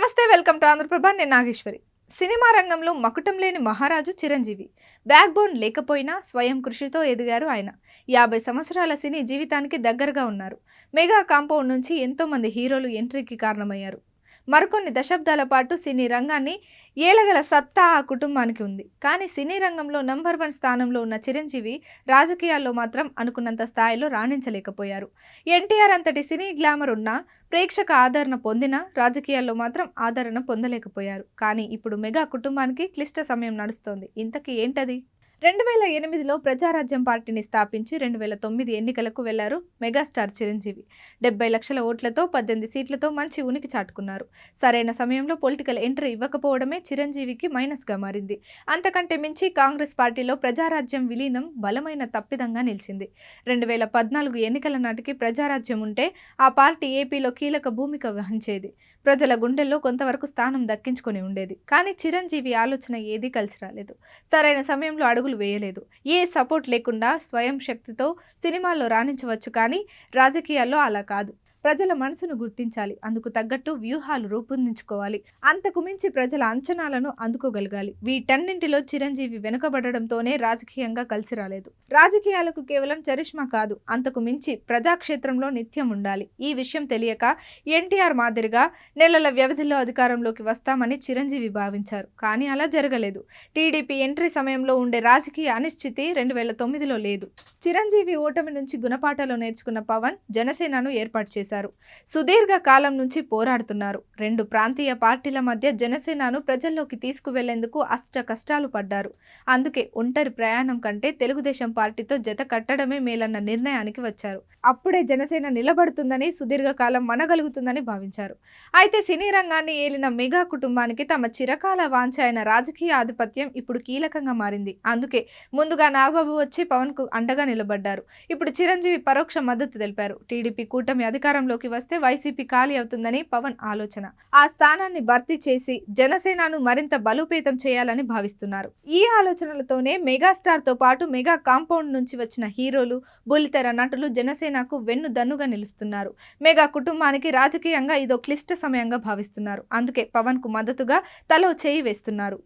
నమస్తే, welcome to Andhraprabha. నేను Nageswari. Cinema రంగంలో మకుటం లేని మహారాజు చిరంజీవి. బ్యాక్ బోన్ లేకపోయినా స్వయం కృషితో ఎదిగారు ఆయన. 50 సంవత్సరాల సినీ జీవితానికి దగ్గరగా ఉన్నారు. మెగా కాంపౌండ్ నుంచి ఎంతో మంది హీరోలు ఎంట్రీకి కారణమయ్యారు. మరికొన్ని దశాబ్దాల పాటు సినీ రంగాన్ని ఏలగల సత్తా ఆ కుటుంబానికి ఉంది. కానీ సినీ రంగంలో నంబర్ 1 స్థానంలో ఉన్న చిరంజీవి రాజకీయాల్లో మాత్రం అనుకున్నంత స్థాయిలో రాణించలేకపోయారు. ఎన్టీఆర్ అంతటి సినీ గ్లామర్ ఉన్నా, ప్రేక్షక ఆదరణ పొందినా రాజకీయాల్లో మాత్రం ఆదరణ పొందలేకపోయారు. కానీ ఇప్పుడు మెగా కుటుంబానికి క్లిష్ట సమయం నడుస్తోంది. ఇంతకీ ఏంటది? 2008లో ప్రజారాజ్యం పార్టీని స్థాపించి 2009 ఎన్నికలకు వెళ్లారు మెగాస్టార్ చిరంజీవి. 70 లక్షల ఓట్లతో 18 సీట్లతో మంచి ఉనికి చాటుకున్నారు. సరైన సమయంలో పొలిటికల్ ఎంట్రీ ఇవ్వకపోవడమే చిరంజీవికి మైనస్గా మారింది. అంతకంటే మించి కాంగ్రెస్ పార్టీలో ప్రజారాజ్యం విలీనం బలమైన తప్పిదంగా నిలిచింది. 2014 ఎన్నికల నాటికి ప్రజారాజ్యం ఉంటే ఆ పార్టీ ఏపీలో కీలక భూమిక వహించేది. ప్రజల గుండెల్లో కొంతవరకు స్థానం దక్కించుకొని ఉండేది. కానీ చిరంజీవి ఆలోచన ఏదీ కలిసి రాలేదు. సరైన సమయంలో అడుగులు వేయలేదు. ఏ సపోర్ట్ లేకుండా స్వయం శక్తితో సినిమాల్లో రాణించవచ్చు, కానీ రాజకీయాల్లో అలా కాదు. ప్రజల మనసును గుర్తించాలి, అందుకు తగ్గట్టు వ్యూహాలు రూపొందించుకోవాలి, అంతకు మించి ప్రజల అంచనాలను అందుకోగలగాలి. వీటన్నింటిలో చిరంజీవి వెనుకబడడంతోనే రాజకీయంగా కలిసి రాలేదు. రాజకీయాలకు కేవలం చరిష్మా కాదు, అంతకు మించి ప్రజాక్షేత్రంలో నిత్యం ఉండాలి. ఈ విషయం తెలియక ఎన్టీఆర్ మాదిరిగా నెలల వ్యవధిలో అధికారంలోకి వస్తామని చిరంజీవి భావించారు. కానీ అలా జరగలేదు. టీడీపీ ఎంట్రీ సమయంలో ఉండే రాజకీయ అనిశ్చితి 2009లో లేదు. చిరంజీవి ఓటమి నుంచి గుణపాఠాలు నేర్చుకున్న పవన్ జనసేనను ఏర్పాటు చేశారు. సుదీర్ఘ కాలం నుంచి పోరాడుతున్నారు. 2 ప్రాంతీయ పార్టీల మధ్య జనసేనను ప్రజల్లోకి తీసుకువెళ్లేందుకు అష్ట కష్టాలు పడ్డారు. అందుకే ఒంటరి ప్రయాణం కంటే తెలుగుదేశం పార్టీతో జత కట్టడమే మేలన్న నిర్ణయానికి వచ్చారు. అప్పుడే జనసేన నిలబడుతుందని, సుదీర్ఘకాలం మనగలుగుతుందని భావించారు. అయితే సినీ రంగాన్ని ఏలిన మెగా కుటుంబానికి తమ చిరకాల వాంఛ అయిన రాజకీయ ఆధిపత్యం ఇప్పుడు కీలకంగా మారింది. అందుకే ముందుగా నాగబాబు వచ్చి పవన్ కు అండగా నిలబడ్డారు. ఇప్పుడు చిరంజీవి పరోక్ష మద్దతు తెలిపారు. టీడీపీ కూటమి అధికారంలోకి వస్తే వైసీపీ ఖాళీ అవుతుందని పవన్ ఆలోచన. ఆ స్థానాన్ని భర్తీ చేసి జనసేనను మరింత బలోపేతం చేయాలని భావిస్తున్నారు. ఈ ఆలోచనలతోనే మెగాస్టార్ తో పాటు మెగా కాంపౌండ్ నుంచి వచ్చిన హీరోలు, బుల్లితెర నటులు జనసేనకు వెన్నుదన్నుగా నిలుస్తున్నారు. మెగా కుటుంబానికి రాజకీయంగా ఇదో క్లిష్ట సమయంగా భావిస్తున్నారు. అందుకే పవన్ కు మద్దతుగా తలో చేయి వేస్తున్నారు.